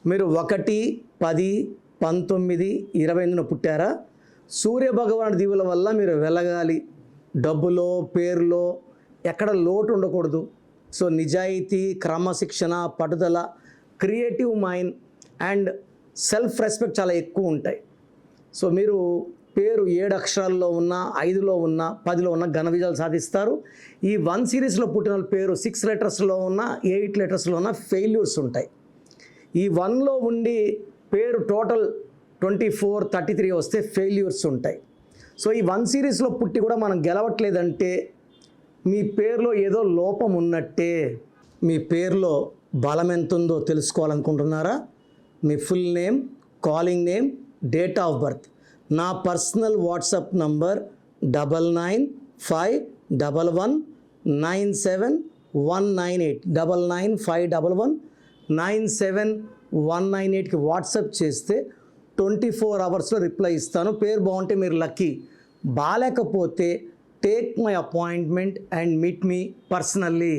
మీరు 1, 10, 19, 28న పుట్టారా? సూర్యభగవానుడి దీవెల వల్ల మీరు వెలగాలి. డబ్బులో, పేరులో ఎక్కడ లోటు ఉండకూడదు. సో నిజాయితీ, క్రమశిక్షణ, పట్టుదల, creative mind and self respect చాలా ఎక్కువ ఉంటాయి. సో మీరు పేరు 7 అక్షరాల్లో ఉన్న, 5లో ఉన్న, 10లో ఉన్న ఘన విజయాలు సాధిస్తారు. ఈ 1 సిరీస్లో పుట్టిన వాళ్ళ పేరు 6 లెటర్స్లో ఉన్న, 8 లెటర్స్లో ఉన్న ఫెయిల్యూర్స్ ఉంటాయి. ఈ 1లో ఉండి పేరు టోటల్ 24, 33 వస్తే ఫెయిల్యూర్స్ ఉంటాయి. సో ఈ 1 సిరీస్లో పుట్టి కూడా మనం గెలవట్లేదంటే మీ పేరులో ఏదో లోపం ఉన్నట్టే. మీ పేరులో బలం ఎంత ఉందో తెలుసుకోవాలనుకుంటున్నారా? మీ full name, calling name, date of birth, నా పర్సనల్ వాట్సాప్ నంబర్ 9951197198 9951197198కి వాట్సాప్ చేస్తే 24 అవర్స్లో రిప్లై ఇస్తాను. పేరు బాగుంటే మీరు లక్కీ, బాలేకపోతే take my appointment and meet me personally.